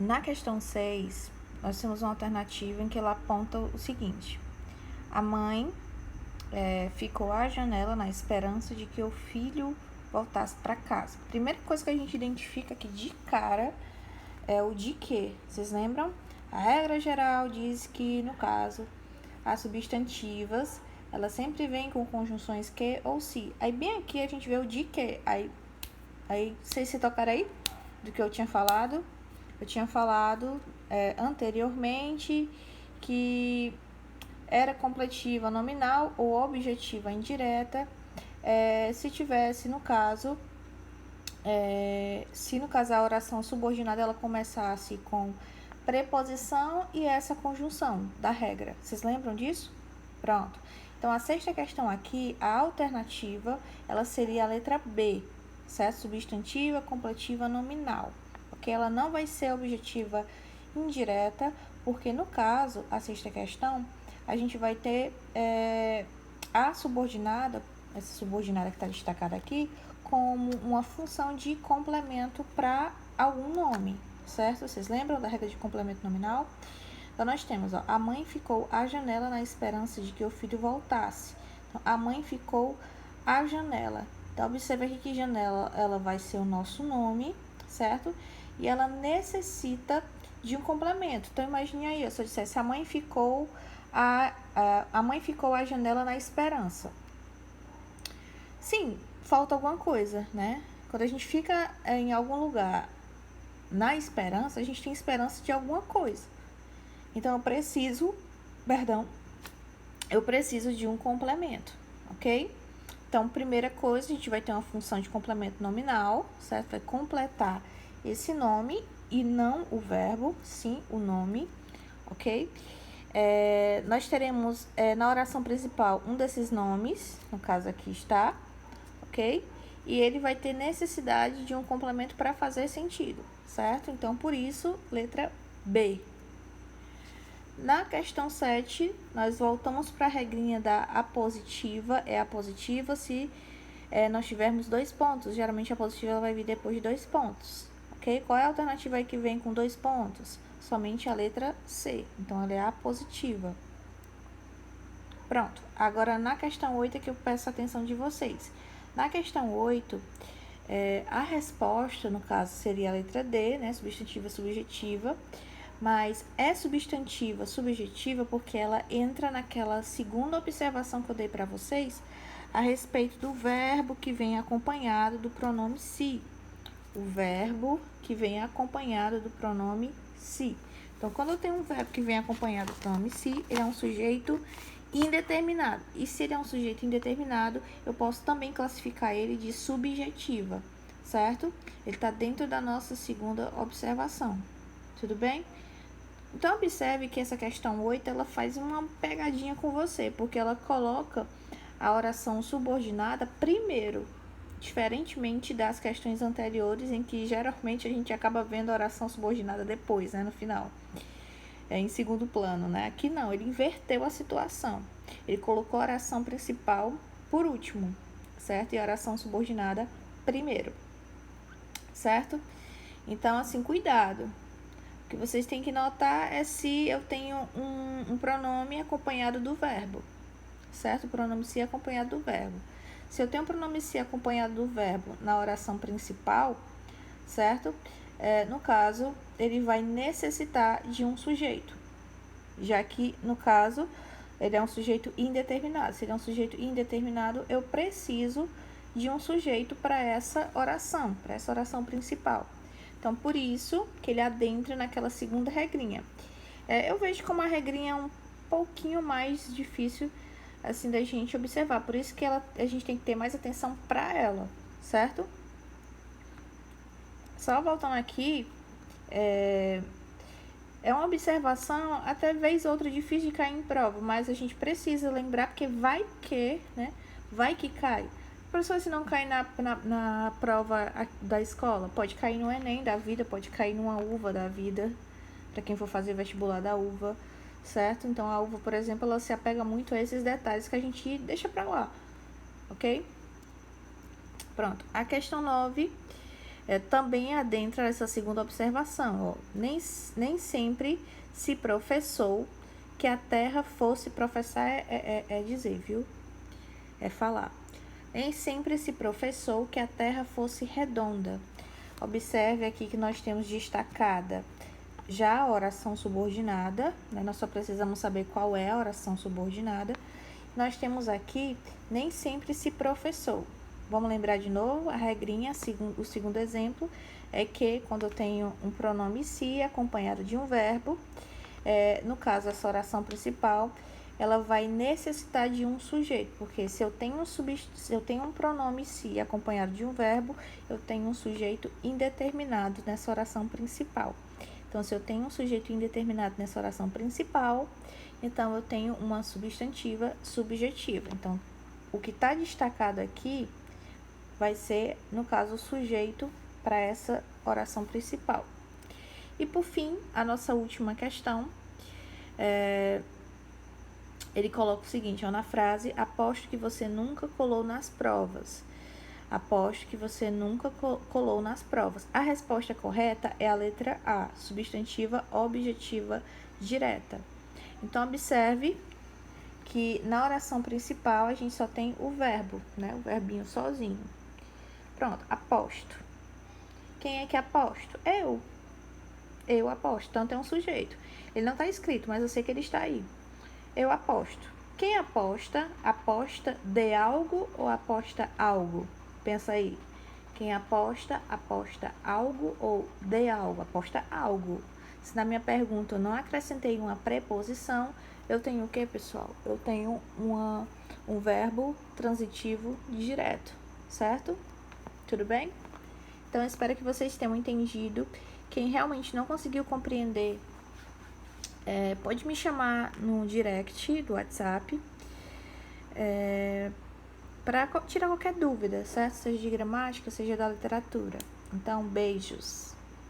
Na questão 6, nós temos uma alternativa em que ela aponta o seguinte: a mãe ficou à janela na esperança de que o filho voltasse para casa. Primeira coisa que a gente identifica aqui de cara é o de que. Vocês lembram? A regra geral diz que, no caso, as substantivas, elas sempre vêm com conjunções que ou se. Aí, bem aqui, a gente vê o de que. Aí vocês se tocaram aí do que eu tinha falado? Eu tinha falado anteriormente que era completiva nominal ou objetiva indireta, se tivesse, no caso, se no caso a oração subordinada ela começasse com preposição e essa conjunção da regra. Vocês lembram disso? Pronto. Então, a sexta questão aqui, a alternativa, ela seria a letra B, certo? Substantiva, completiva, nominal. Ok? Ela não vai ser objetiva indireta, porque no caso, a sexta questão, a gente vai ter a subordinada, essa subordinada que está destacada aqui, como uma função de complemento para algum nome, certo? Vocês lembram da regra de complemento nominal? Então, nós temos, a mãe ficou à janela na esperança de que o filho voltasse. Então, a mãe ficou à janela. Então, observe aqui que janela, ela vai ser o nosso nome, certo? E ela necessita de um complemento. Então, imagine aí, se eu dissesse, a mãe ficou à janela na esperança. Sim, falta alguma coisa, né? Quando a gente fica em algum lugar na esperança, a gente tem esperança de alguma coisa. Então, eu preciso de um complemento, ok? Então, primeira coisa, a gente vai ter uma função de complemento nominal, certo? Vai completar esse nome e não o verbo, sim o nome, ok? Nós teremos na oração principal um desses nomes, no caso aqui está, ok? E ele vai ter necessidade de um complemento para fazer sentido, certo? Então, por isso, letra B. Na questão 7, nós voltamos para a regrinha da apositiva. É apositiva se nós tivermos 2 pontos. Geralmente, a positiva ela vai vir depois de 2 pontos, ok? Qual é a alternativa aí que vem com 2 pontos? Somente a letra C. Então, ela é apositiva. Pronto. Agora, na questão 8 é que eu peço a atenção de vocês. Na questão 8, a resposta, no caso, seria a letra D, né? Substantiva, subjetiva. Mas é substantiva, subjetiva, porque ela entra naquela segunda observação que eu dei para vocês a respeito do verbo que vem acompanhado do pronome se. O verbo que vem acompanhado do pronome se. Então, quando eu tenho um verbo que vem acompanhado do pronome se, ele é um sujeito indeterminado. E se ele é um sujeito indeterminado, eu posso também classificar ele de subjetiva, certo? Ele está dentro da nossa segunda observação. Tudo bem? Então, observe que essa questão 8, ela faz uma pegadinha com você, porque ela coloca a oração subordinada primeiro, diferentemente das questões anteriores, em que geralmente a gente acaba vendo a oração subordinada depois, né, no final, em segundo plano, né? Aqui não, ele inverteu a situação. Ele colocou a oração principal por último, certo? E a oração subordinada primeiro, certo? Então, assim, cuidado. O que vocês têm que notar é se eu tenho um pronome acompanhado do verbo, certo? O pronome se acompanhado do verbo. Se eu tenho um pronome se acompanhado do verbo na oração principal, certo? No caso, ele vai necessitar de um sujeito, já que, no caso, ele é um sujeito indeterminado. Se ele é um sujeito indeterminado, eu preciso de um sujeito para essa oração principal. Então, por isso que ele adentra naquela segunda regrinha. Eu vejo como a regrinha é um pouquinho mais difícil assim da gente observar. Por isso que a gente tem que ter mais atenção para ela, certo? Só voltando aqui, é uma observação até vez outra difícil de cair em prova, mas a gente precisa lembrar porque vai que, né? Vai que cai. Professor, se não cair na prova da escola, pode cair no Enem da vida, pode cair numa UVA da vida, para quem for fazer vestibular da UVA, certo? Então, a UVA, por exemplo, ela se apega muito a esses detalhes que a gente deixa para lá, ok? Pronto. A questão 9, também adentra essa segunda observação. Ó. Nem sempre se professou que a terra fosse professar, dizer, viu? É falar. Nem sempre se professou que a terra fosse redonda. Observe aqui que nós temos destacada já a oração subordinada, né? Nós só precisamos saber qual é a oração subordinada. Nós temos aqui, nem sempre se professou. Vamos lembrar de novo, a regrinha, o segundo exemplo, é que quando eu tenho um pronome se acompanhado de um verbo, no caso, essa oração principal, ela vai necessitar de um sujeito, porque se eu tenho um pronome se acompanhado de um verbo, eu tenho um sujeito indeterminado nessa oração principal. Então, se eu tenho um sujeito indeterminado nessa oração principal, então eu tenho uma substantiva subjetiva. Então, o que está destacado aqui vai ser, no caso, o sujeito para essa oração principal. E, por fim, a nossa última questão, ele coloca o seguinte, na frase, aposto que você nunca colou nas provas. Aposto que você nunca colou nas provas. A resposta correta é a letra A, substantiva objetiva direta. Então, observe que na oração principal a gente só tem o verbo, né? O verbinho sozinho. Pronto, aposto. Quem é que aposto? Eu aposto. Então, tem um sujeito. Ele não está escrito, mas eu sei que ele está aí. Eu aposto. Quem aposta? Aposta de algo ou aposta algo? Pensa aí. Quem aposta, aposta algo ou de algo? Aposta algo. Se na minha pergunta eu não acrescentei uma preposição, eu tenho o que, pessoal? Eu tenho um verbo transitivo direto, certo? Tudo bem? Então, eu espero que vocês tenham entendido. Quem realmente não conseguiu compreender, pode me chamar no direct do WhatsApp para tirar qualquer dúvida, certo? Seja de gramática, seja da literatura. Então, beijos!